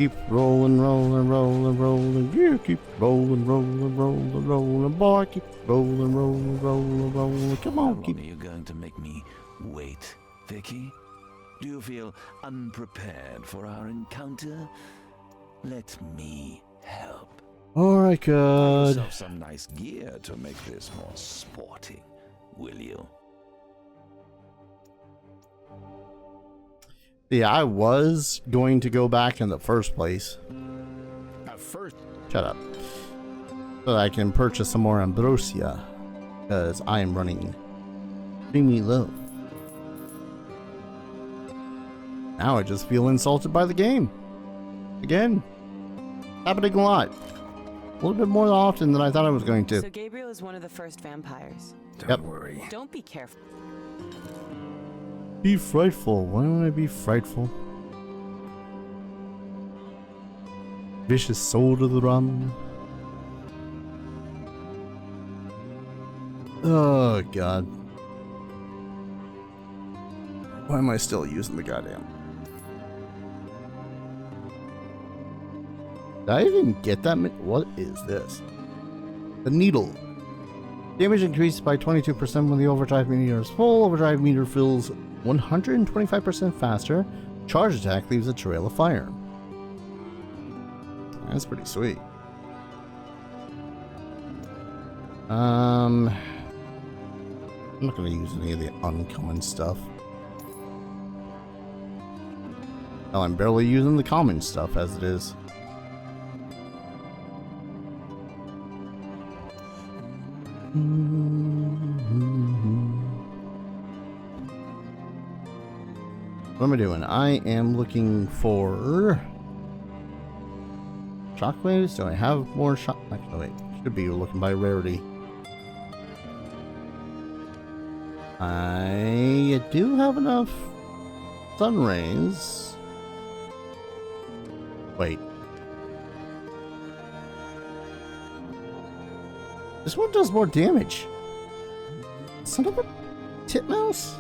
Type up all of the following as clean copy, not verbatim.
Keep rolling, rolling, rolling, rolling. Yeah, keep rolling, rolling, rolling, rolling. Boy, keep rolling, rolling, rolling, rolling. Come on, How keep. long are you going to make me wait, Vicky? Do you feel unprepared for our encounter? Let me help. Alright, Buy good. yourself some nice gear to make this more sporting, will you? Yeah, I was going to go back in the first place. Shut up. So that I can purchase some more ambrosia. Because I am running extremely low. Now I just feel insulted by the game. Again. Happening a lot. A little bit more often than I thought I was going to. So Gabriel is one of the first vampires. Don't worry. Don't be careful. Be frightful. Why would I be frightful? Vicious soul to the rum. Oh god. Why am I still using the goddamn? Did I even get that? What is this? The needle. Damage increased by 22% when the overdrive meter is full. Overdrive meter fills 125% faster. Charge attack leaves a trail of fire. That's pretty sweet. I'm not going to use any of the uncommon stuff. Well, I'm barely using the common stuff as it is. What am I doing? I am looking for shockwaves. Do I have more shock? Actually, wait. Should be looking by rarity. I do have enough sun rays. Wait. This one does more damage. Son of a titmouse.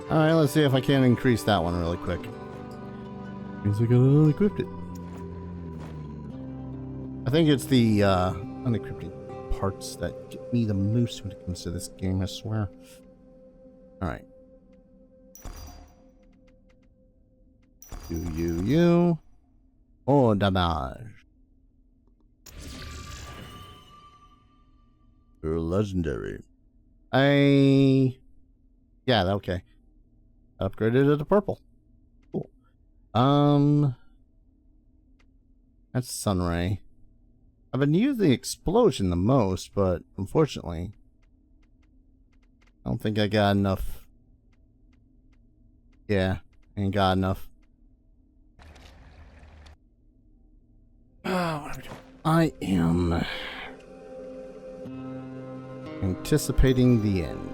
Alright, let's see if I can increase that one really quick. Means I gotta unequip it. I think it's the unequipping parts that get me the most when it comes to this game, I swear. Alright. You. Oh, damage. You're legendary. Yeah, okay. Upgraded it to purple. Cool. That's Sunray. I've been using the explosion the most, but unfortunately, I don't think I got enough. Yeah, ain't got enough. I am anticipating the end.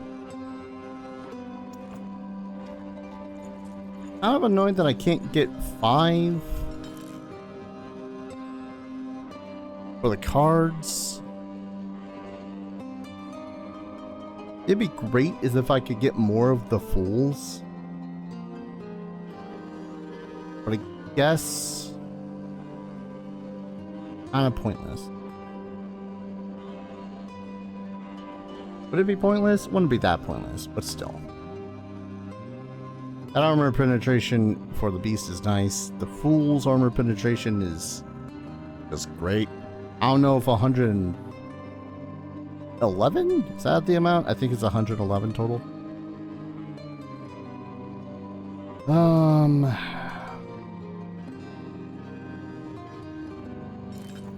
I'm annoyed that I can't get 5 for the cards. It'd be great is if I could get more of the fools. But I guess kind of pointless. Would it be pointless? Wouldn't be that pointless, but still. That armor penetration for the beast is nice. The fool's armor penetration is just great. I don't know if 111? Is that the amount? I think it's 111 total.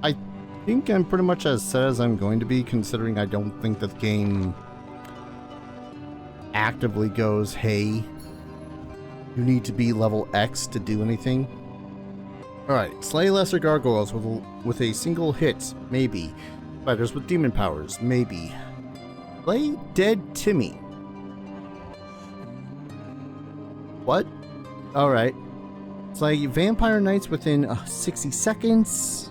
I think I'm pretty much as set as I'm going to be, considering I don't think that the game actively goes, hey, you need to be level X to do anything. Alright, slay lesser gargoyles with a single hit, maybe. Fighters with demon powers, maybe. Slay dead Timmy. What? Alright. Slay vampire knights within 60 seconds.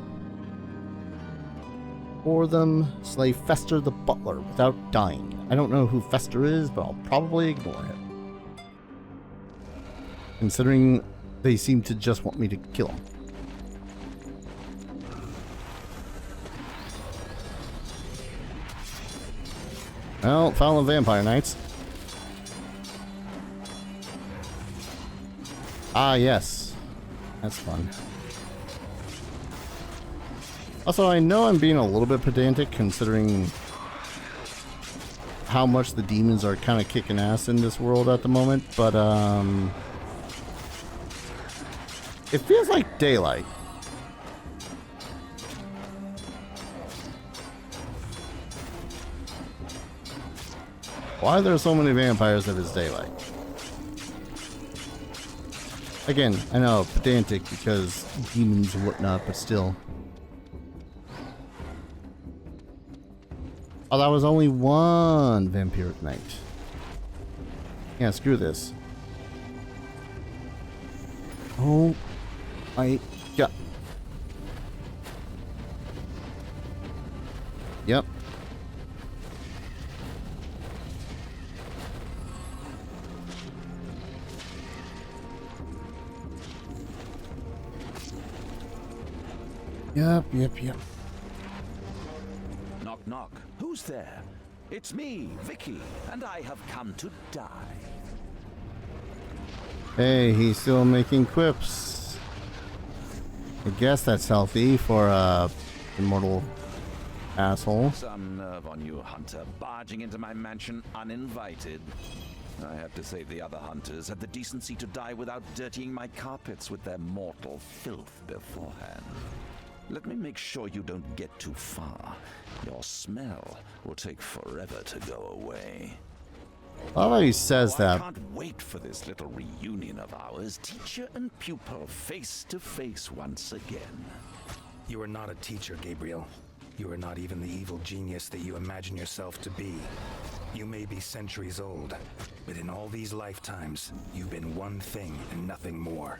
For them, slay Fester the butler without dying. I don't know who Fester is, but I'll probably ignore him. Considering they seem to just want me to kill him. Well, follow Vampire Knights. Ah, yes. That's fun. Also, I know I'm being a little bit pedantic considering how much the demons are kind of kicking ass in this world at the moment, but it feels like daylight. Why are there so many vampires if it's daylight? Again, I know, pedantic because demons and whatnot, but still. Oh, that was only one vampiric knight. Yeah, screw this. Oh my god. Yep. Yep. Knock, knock. Who's there? It's me, Vicky, and I have come to die. Hey, he's still making quips. I guess that's healthy for a immortal asshole. Some nerve on you, Hunter, barging into my mansion uninvited. I have to say the other hunters had the decency to die without dirtying my carpets with their mortal filth beforehand. Let me make sure you don't get too far. Your smell will take forever to go away. I love how he says that. I can't wait for this little reunion of ours, teacher and pupil face to face once again. You are not a teacher, Gabriel. You are not even the evil genius that you imagine yourself to be. You may be centuries old, but in all these lifetimes, you've been one thing and nothing more.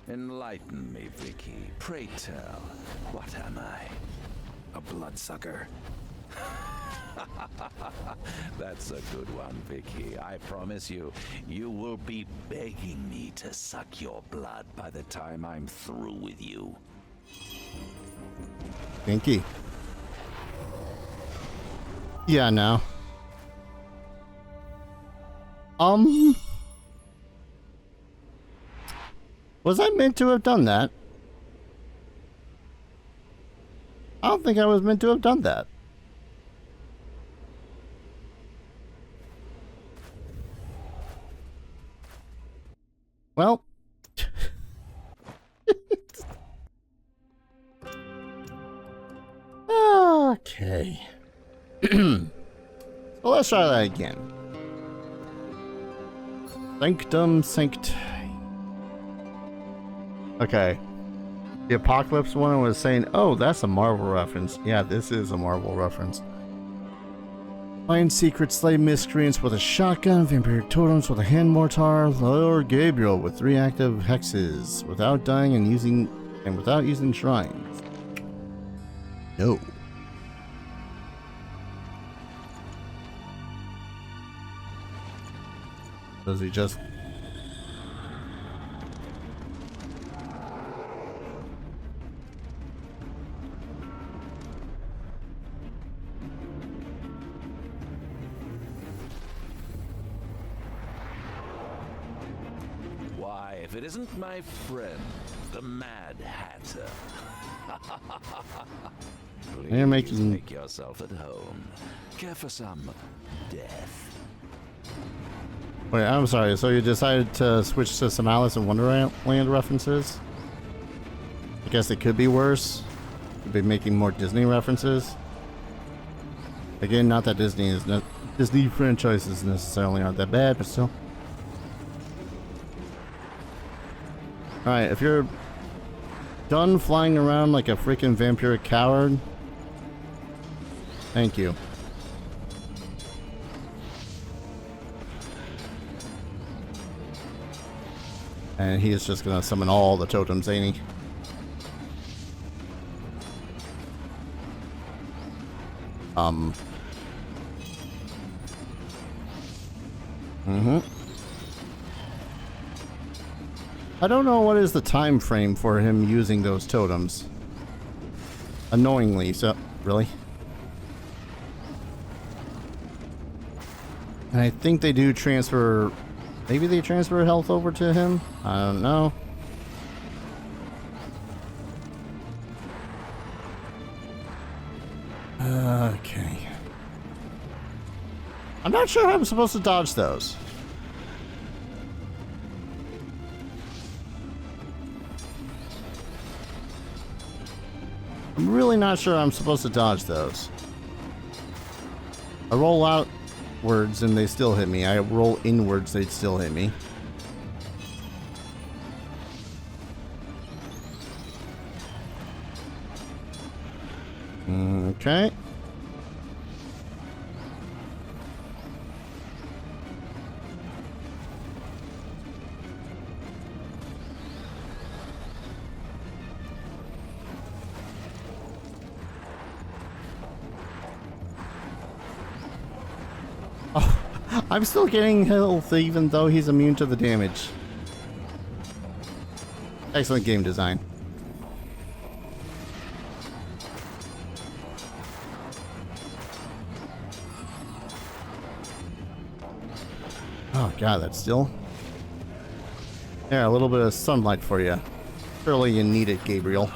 Enlighten me, Vicky. Pray tell, what am I? A bloodsucker. That's a good one, Vicky. I promise you, you will be begging me to suck your blood by the time I'm through with you. Pinky. Yeah, no. Was I meant to have done that? I don't think I was meant to have done that. Well. Okay. Well, let's try that again. Sanctum Sancti. Okay. The Apocalypse one was saying, oh, that's a Marvel reference. Yeah, this is a Marvel reference. Find secret, slay miscreants with a shotgun, vampiric totems with a hand mortar, Lord Gabriel with 3 active hexes, without dying and without using shrines. No. Does he just... Why, if it isn't my friend, the Mad Hatter. Please You're making... make yourself at home. Care for some death? Wait, I'm sorry. So you decided to switch to some Alice in Wonderland references? I guess it could be worse. Could be making more Disney references. Again, not that Disney franchises necessarily aren't that bad, but still. Alright, if you're done flying around like a freaking vampiric coward, thank you. And he is just gonna summon all the totems, ain't he? Mm-hmm. I don't know what is the time frame for him using those totems. Annoyingly, so really. And I think they do transfer. Maybe they transfer health over to him. I don't know. Okay. I'm not sure how I'm supposed to dodge those. I'm really not sure I'm supposed to dodge those. I roll outwards and they still hit me. I roll inwards, they'd still hit me. Okay. I'm still getting health even though he's immune to the damage. Excellent game design. Oh god, that's still... Yeah, a little bit of sunlight for you. Surely you need it, Gabriel.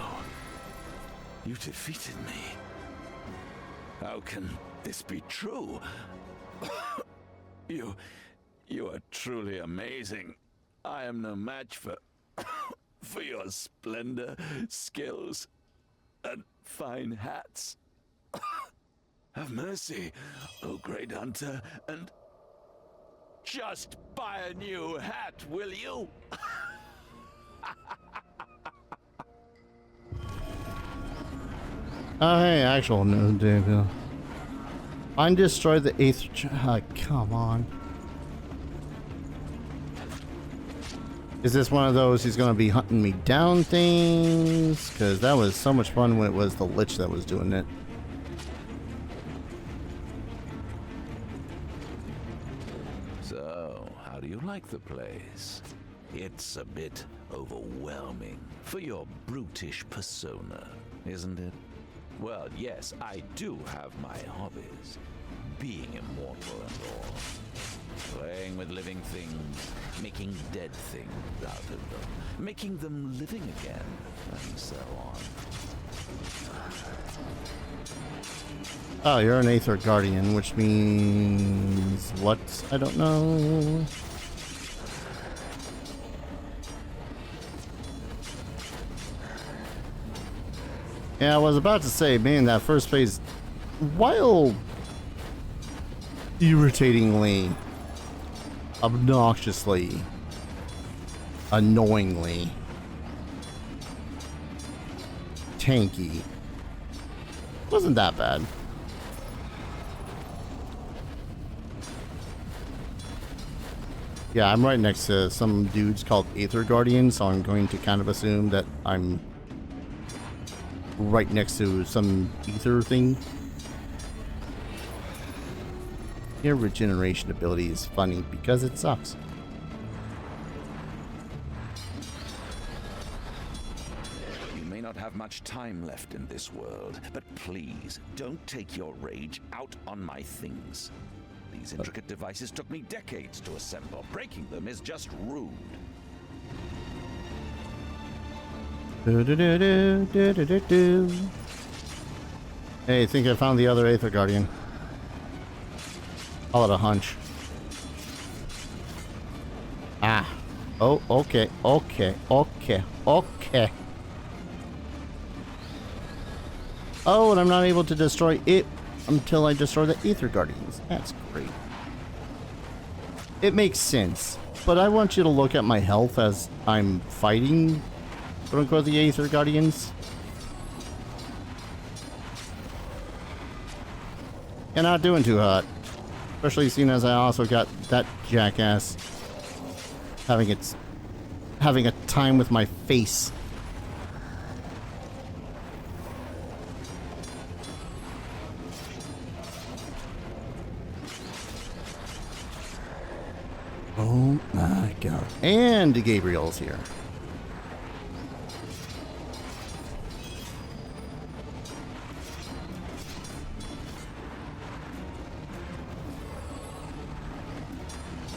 You defeated me. How can this be true? You are truly amazing. I am no match for for your splendor, skills, and fine hats. Have mercy, O great hunter, and just buy a new hat, will you? Oh, hey, actual no, David. Find destroy the eighth. Come on. Is this one of those he's gonna be hunting me down things? Because that was so much fun when it was the Lich that was doing it. So, how do you like the place? It's a bit overwhelming for your brutish persona, isn't it? Well, yes, I do have my hobbies. Being immortal and all. Playing with living things, making dead things out of them, making them living again, and so on. Oh, you're an Aether Guardian, which means what? I don't know. Yeah, I was about to say, man, that first phase, while irritatingly, obnoxiously, annoyingly tanky, wasn't that bad. Yeah, I'm right next to some dudes called Aether Guardians, so I'm going to kind of assume that I'm right next to some ether thing. Your regeneration ability is funny because it sucks. You may not have much time left in this world, but please don't take your rage out on my things. These intricate devices took me decades to assemble. Breaking them is just rude. Hey, I think I found the other Aether Guardian. Call it a hunch. Ah. Oh, okay, okay, okay, okay. Oh, and I'm not able to destroy it until I destroy the Aether Guardians. That's great. It makes sense. But I want you to look at my health as I'm fighting, quote unquote, the Aether Guardians. You're not doing too hot. Especially seeing as I also got that jackass having a time with my face. Oh my god. And Gabriel's here.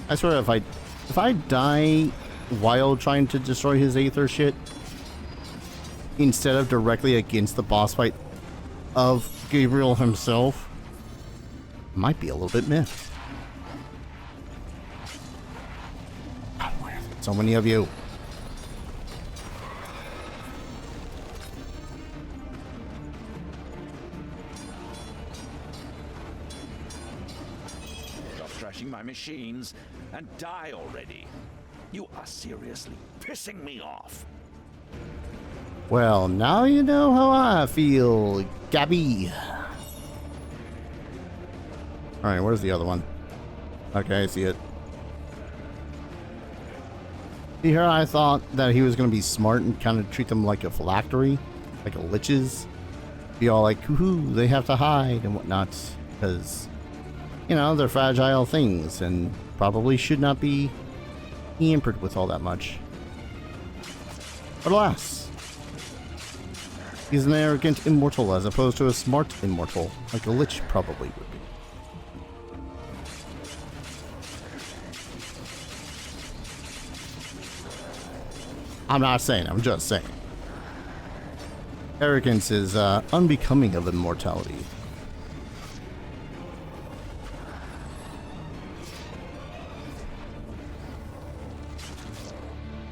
I swear if I die while trying to destroy his Aether shit, instead of directly against the boss fight of Gabriel himself, might be a little bit miffed. So many of you. Stop trashing my machines and die already. You are seriously pissing me off. Well, now you know how I feel, Gabby. Alright, where's the other one? Okay, I see it. See here, I thought that he was going to be smart and kind of treat them like a phylactery, like a liches. Be all like, hoo-hoo, they have to hide and whatnot, because, you know, they're fragile things and probably should not be hampered with all that much. But alas, he's an arrogant immortal as opposed to a smart immortal, like a lich probably would be. I'm not saying, I'm just saying. Arrogance is unbecoming of immortality.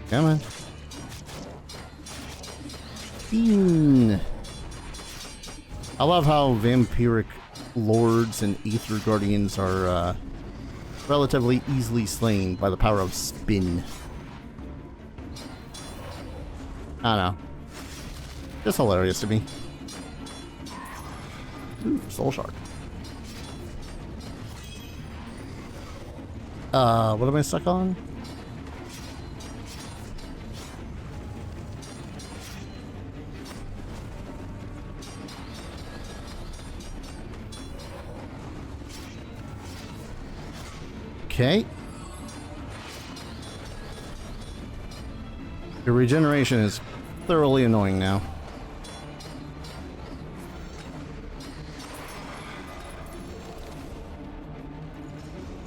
Come on. Bean. I love how vampiric lords and aether guardians are relatively easily slain by the power of spin. I don't know. Just hilarious to me. Ooh, soul shard. What am I stuck on? Okay. Your regeneration is thoroughly annoying now.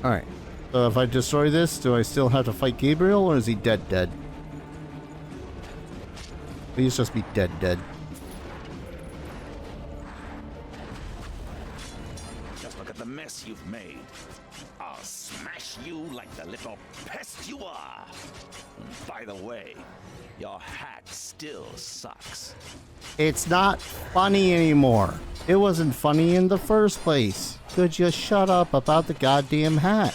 Alright. So if I destroy this, do I still have to fight Gabriel, or is he dead? Please just be dead. Just look at the mess you've made. I'll smash you like the little pest you are. And by the way, your hat still sucks. It's not funny anymore. It wasn't funny in the first place. Could you shut up about the goddamn hat?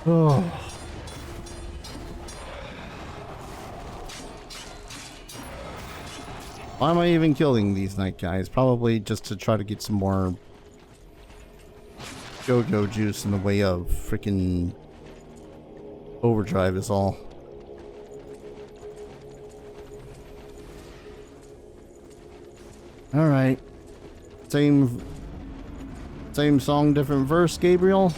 Oh. Why am I even killing these night guys? Probably just to try to get some more go-go juice in the way of freaking overdrive is all. Alright. Same song, different verse, Gabriel.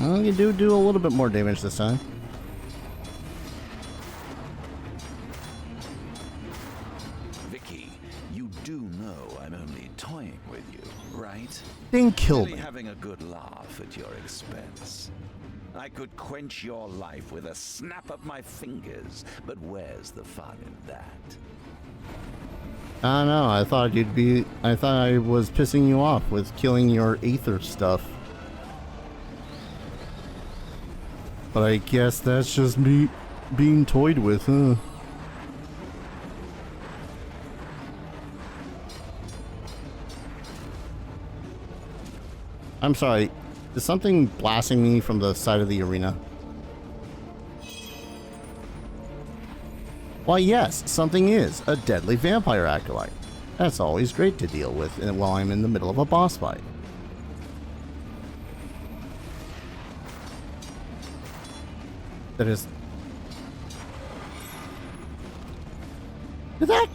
Well, you do a little bit more damage this time. Vicky, you do know I'm only toying with you, right? Then kill Really me. having a good laugh at your expense. I could quench your life with a snap of my fingers, but where's the fun in that? I don't know. I thought I was pissing you off with killing your aether stuff. But I guess that's just me being toyed with, huh? I'm sorry. Is something blasting me from the side of the arena? Why, yes, something is. A deadly vampire acolyte. That's always great to deal with while I'm in the middle of a boss fight. That is... Did that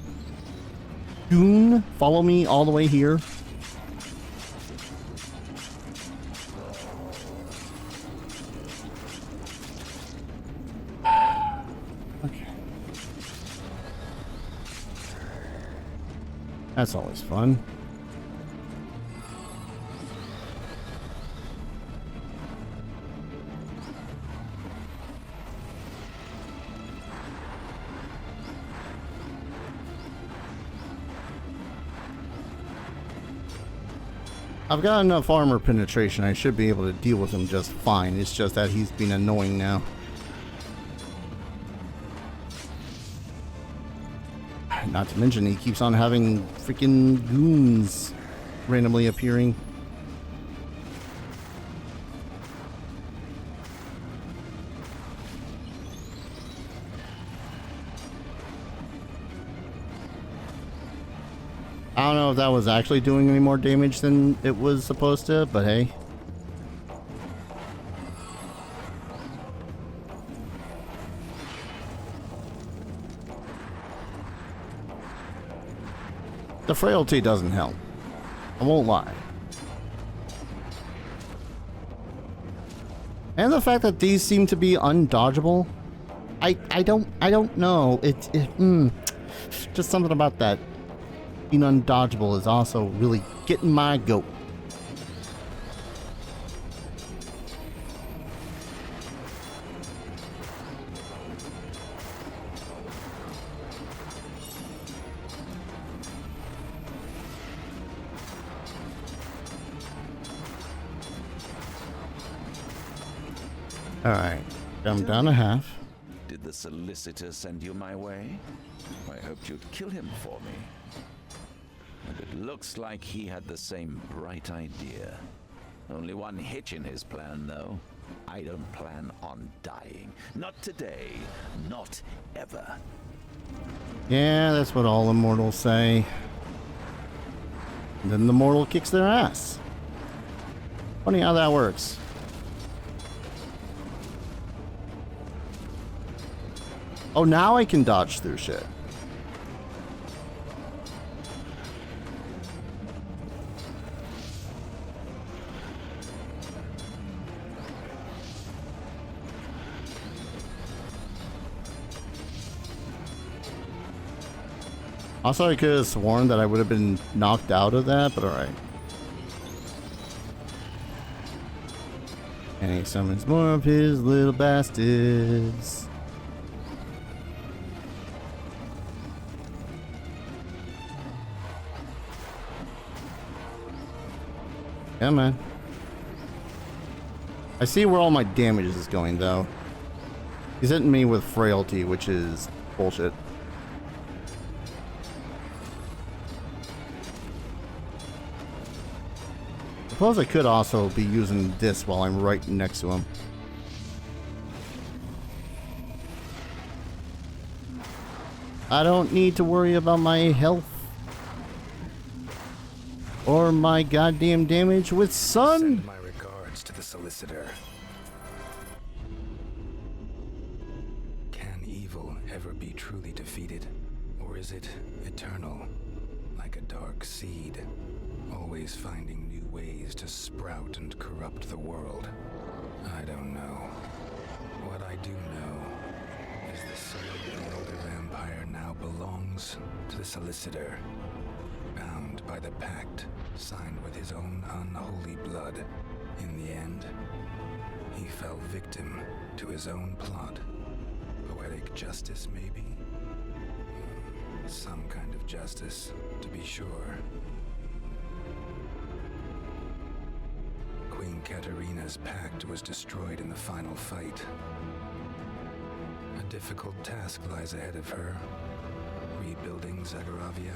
goon follow me all the way here? Okay. That's always fun. I've got enough armor penetration. I should be able to deal with him just fine. It's just that he's been annoying now. Not to mention he keeps on having freaking goons randomly appearing. I don't know if that was actually doing any more damage than it was supposed to, but hey. The frailty doesn't help. I won't lie. And the fact that these seem to be undodgeable, I don't know. Just something about that. Being undodgeable is also really getting my goat. Alright, I'm down a half. Did the solicitor send you my way? I hoped you'd kill him for me. And it looks like he had the same bright idea. Only one hitch in his plan, though. I don't plan on dying. Not today. Not ever. Yeah, that's what all immortals say. And then the mortal kicks their ass. Funny how that works. Oh, now I can dodge through shit. Also, I could have sworn that I would have been knocked out of that, but alright. And he summons more of his little bastards. Come on. I see where all my damage is going, though. He's hitting me with frailty, which is bullshit. I suppose I could also be using this while I'm right next to him. I don't need to worry about my health or my goddamn damage with sun. Send my regards to the solicitor. Can evil ever be truly defeated? Or is it eternal, like a dark seed, always finding new ways to sprout and corrupt the world? I don't know. What I do know is the soul of the older vampire now belongs to the solicitor, bound by the pact signed with his own unholy blood. In the end, he fell victim to his own plot. Poetic justice, maybe? Some kind of justice, to be sure. Queen Katerina's pact was destroyed in the final fight. A difficult task lies ahead of her, rebuilding Zagoravia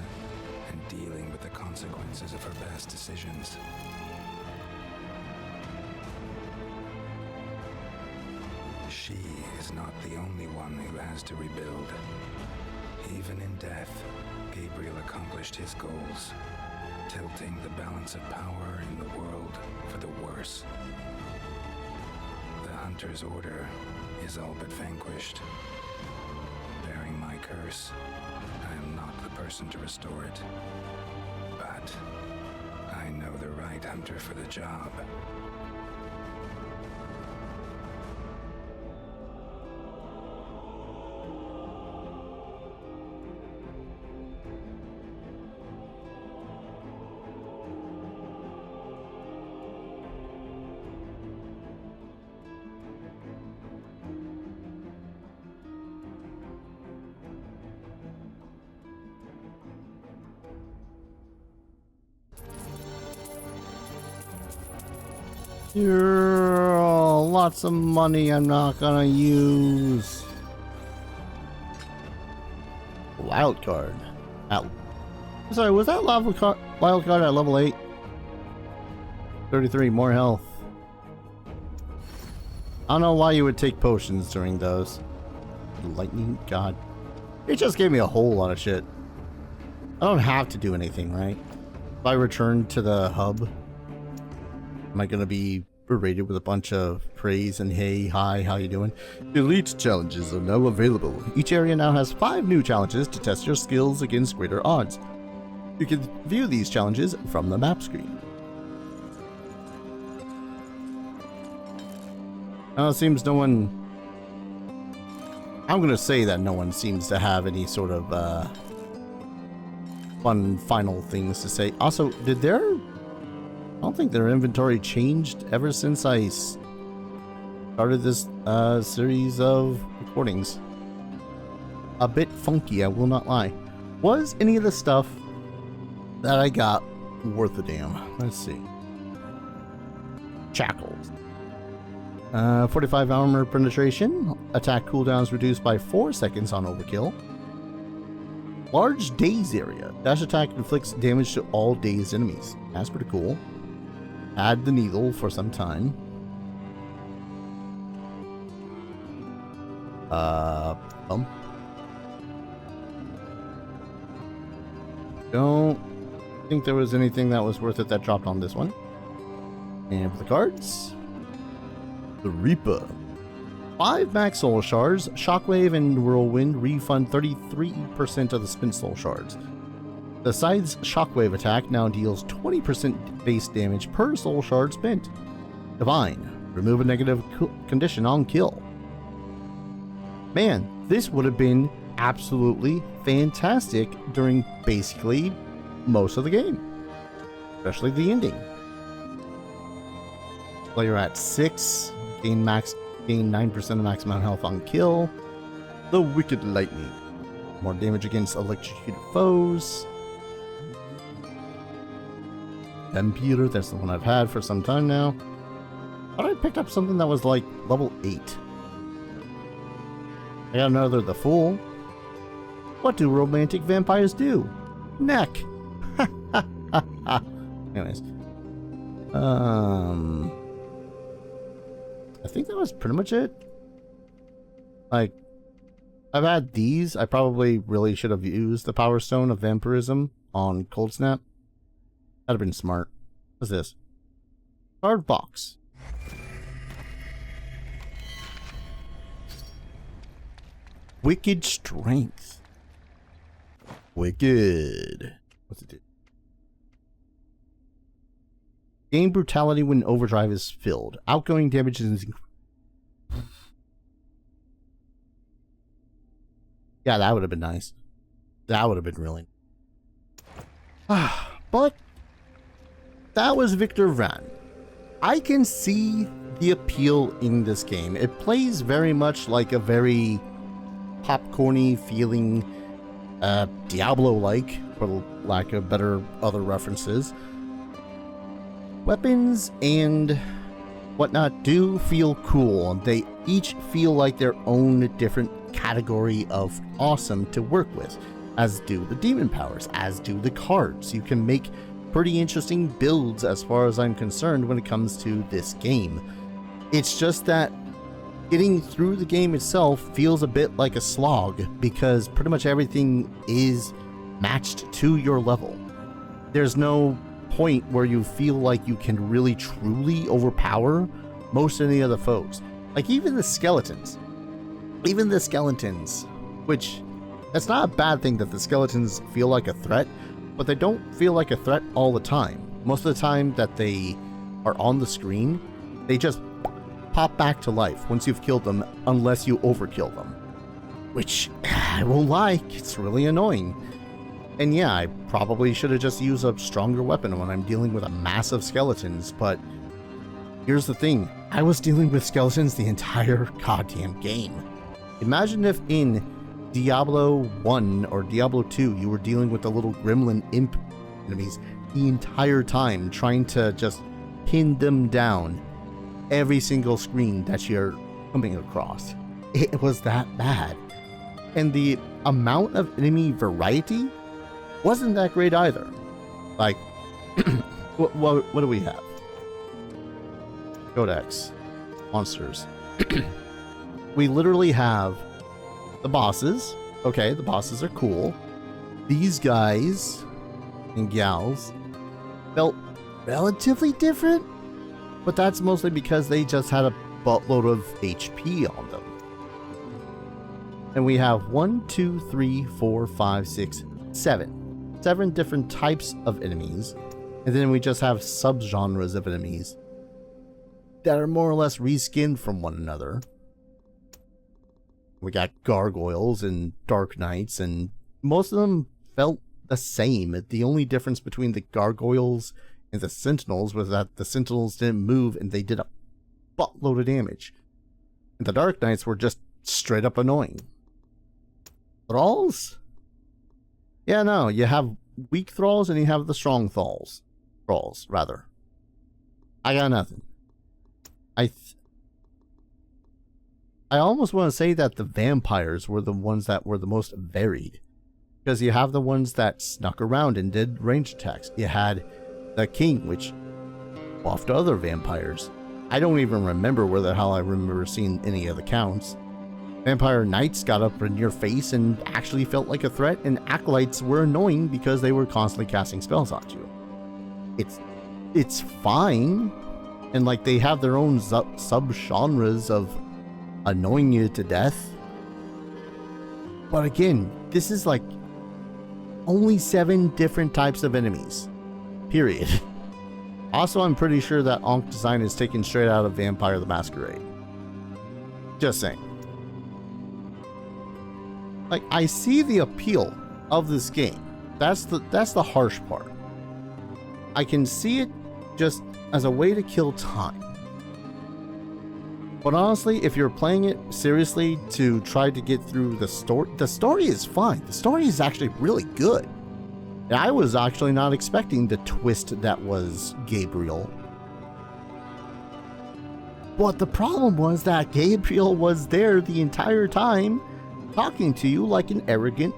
and dealing with the consequences of her past decisions. She is not the only one who has to rebuild. Even in death, Gabriel accomplished his goals, tilting the balance of power in the world for the worse. The Hunter's Order is all but vanquished. Bearing my curse, I am not person to restore it. But I know the right hunter for the job. Lots of money I'm not gonna use. Wild card. Sorry, was that wild card at level 8? 33, more health. I don't know why you would take potions during those. Lightning, God. It just gave me a whole lot of shit. I don't have to do anything, right? If I return to the hub, am I gonna be berated with a bunch of praise and hey, hi, how you doing? Elite challenges are now available. Each area now has 5 new challenges to test your skills against greater odds. You can view these challenges from the map screen. Now it seems no one... I'm gonna say that no one seems to have any sort of fun final things to say. Also, did their... I don't think their inventory changed ever since I started this series of recordings. A bit funky, I will not lie. Was any of the stuff that I got worth a damn? Let's see. Shackles. 45 armor penetration. Attack cooldowns reduced by 4 seconds on overkill. Large daze area. Dash attack inflicts damage to all dazed enemies. That's pretty cool. Add the needle for some time. Don't think there was anything that was worth it that dropped on this one. And for the cards, the Reaper. 5 max soul shards, Shockwave and Whirlwind refund 33% of the spent soul shards. The side's Shockwave attack now deals 20% base damage per soul shard spent. Divine. Remove a negative condition on kill. Man, this would have been absolutely fantastic during basically most of the game. Especially the ending. While you're at 6, gain 9% of maximum health on kill. The Wicked Lightning. More damage against electrocuted foes. Vampire, that's the one I've had for some time now. I thought I picked up something that was like level 8. I got another The Fool. What do romantic vampires do? Neck! Anyways. I think that was pretty much it. Like, I've had these. I probably really should have used the Power Stone of Vampirism on Cold Snap. That'd have been smart. What's this? Card box. Wicked Strength. Wicked. What's it do? Gain brutality when overdrive is filled. Outgoing damage is... Yeah, that would have been nice. That would have been really... But... that was Victor Vran. I can see the appeal in this game. It plays very much like a very popcorny feeling Diablo-like, for lack of better other references. Weapons and whatnot do feel cool. They each feel like their own different category of awesome to work with, as do the demon powers, as do the cards. You can make pretty interesting builds as far as I'm concerned when it comes to this game. It's just that getting through the game itself feels a bit like a slog because pretty much everything is matched to your level. There's no point where you feel like you can really truly overpower most any of the foes. Like even the skeletons, which It's not a bad thing that the skeletons feel like a threat, but they don't feel like a threat all the time. Most of the time that they are on the screen, they just pop back to life once you've killed them, unless you overkill them. Which, I won't lie, it's really annoying. And yeah, I probably should have just used a stronger weapon when I'm dealing with a mass of skeletons, but here's the thing, I was dealing with skeletons the entire goddamn game. Imagine if in Diablo 1 or Diablo 2 you were dealing with the little gremlin imp enemies the entire time, trying to just pin them down every single screen that you're coming across. It was that bad. And the amount of enemy variety wasn't that great either. Like, what do we have? Codex. Monsters. We literally have the bosses. Okay, the bosses are cool. These guys and gals felt relatively different, but that's mostly because they just had a buttload of HP on them. And we have 1, 2, 3, 4, 5, 6, 7. 7 different types of enemies. And then we just have subgenres of enemies that are more or less reskinned from one another. We got gargoyles and dark knights, and most of them felt the same. The only difference between the gargoyles and the sentinels was that the sentinels didn't move and they did a buttload of damage. And the dark knights were just straight up annoying. Thralls? Yeah, no, you have weak thralls and you have the strong thralls. Thralls, rather. I got nothing. I almost want to say that the vampires were the ones that were the most varied. Because you have the ones that snuck around and did range attacks. You had the king, which buffed other vampires. I don't even remember where the hell I remember seeing any of the counts. Vampire knights got up in your face and actually felt like a threat, and acolytes were annoying because they were constantly casting spells on you. It's fine, and like they have their own sub-genres of annoying you to death. But again, this is like only 7 different types of enemies. Period. Also, I'm pretty sure that Ankh design is taken straight out of Vampire the Masquerade. Just saying. Like, I see the appeal of this game. That's the harsh part. I can see it just as a way to kill time. But honestly, if you're playing it seriously to try to get through the story is fine. The story is actually really good. And I was actually not expecting the twist that was Gabriel. But the problem was that Gabriel was there the entire time, talking to you like an arrogant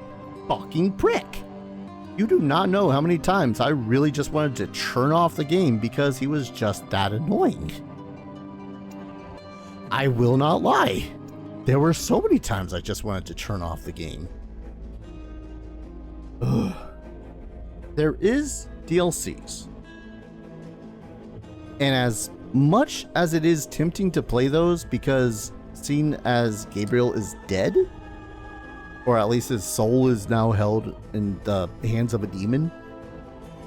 fucking prick. You do not know how many times I really just wanted to turn off the game because he was just that annoying. I will not lie. There were so many times I just wanted to turn off the game. Ugh. There is DLCs. And as much as it is tempting to play those because seen as Gabriel is dead, or at least his soul is now held in the hands of a demon,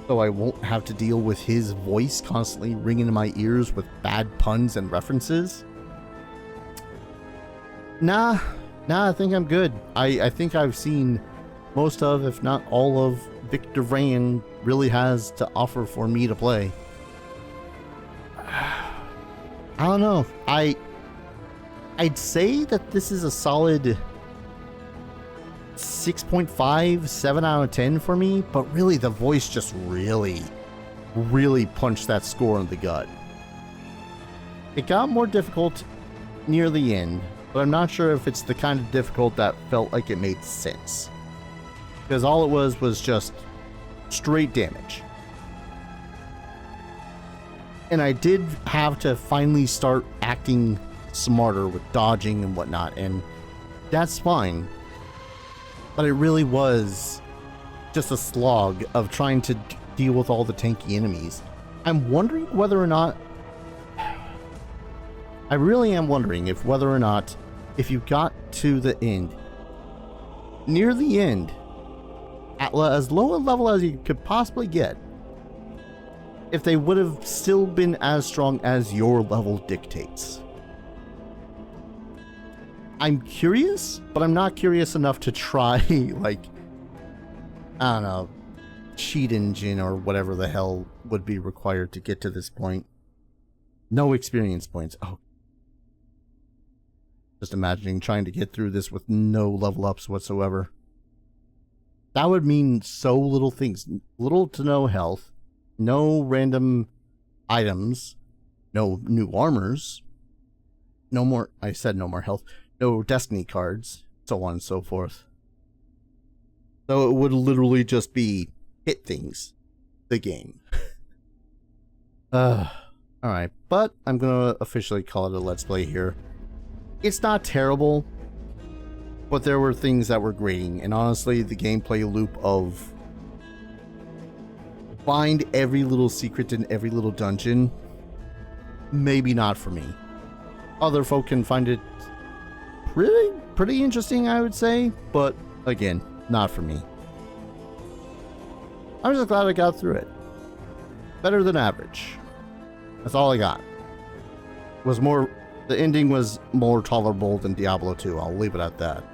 so I won't have to deal with his voice constantly ringing in my ears with bad puns and references. Nah, I think I'm good. I think I've seen most of, if not all of, Victor Vran really has to offer for me to play. I don't know. I'd say that this is a solid 6.5, 7 out of 10 for me, but really the voice just really punched that score in the gut. It got more difficult near the end, but I'm not sure if it's the kind of difficult that felt like it made sense. Because all it was just straight damage. And I did have to finally start acting smarter with dodging and whatnot, and that's fine. But it really was just a slog of trying to deal with all the tanky enemies. I'm wondering whether or not... I really am wondering if whether or not, if you got to the end, near the end, at as low a level as you could possibly get, if they would have still been as strong as your level dictates. I'm curious, but I'm not curious enough to try, like, I don't know, cheat engine or whatever the hell would be required to get to this point. No experience points. Oh. Just imagining trying to get through this with no level ups whatsoever. That would mean so little things. Little to no health. No random items. No new armors. No more, I said no more health. No destiny cards. So on and so forth. So it would literally just be hit things. The game. Alright, but I'm gonna officially call it a Let's Play here. It's not terrible, but there were things that were grating, and honestly, the gameplay loop of find every little secret in every little dungeon, maybe not for me. Other folk can find it pretty interesting, I would say, but again, not for me. I'm just glad I got through it. Better than average. That's all I got. The ending was more tolerable than Diablo 2. I'll leave it at that.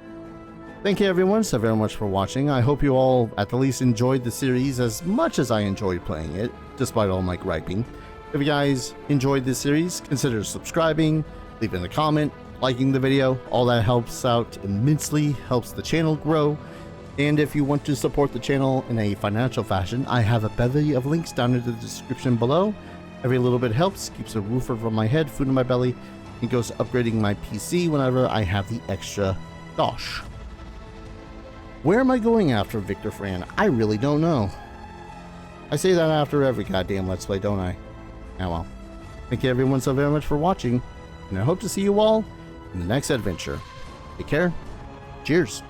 Thank you everyone so very much for watching. I hope you all at the least enjoyed the series as much as I enjoyed playing it, despite all my griping. If you guys enjoyed this series, consider subscribing, leaving a comment, liking the video. All that helps out immensely, helps the channel grow. And if you want to support the channel in a financial fashion, I have a bevy of links down in the description below. Every little bit helps, keeps a roof over my head, food in my belly, and goes to upgrading my PC whenever I have the extra dosh. Where am I going after Victor Vran? I really don't know. I say that after every goddamn Let's Play, don't I? Oh well. Thank you everyone so very much for watching, and I hope to see you all in the next adventure. Take care. Cheers.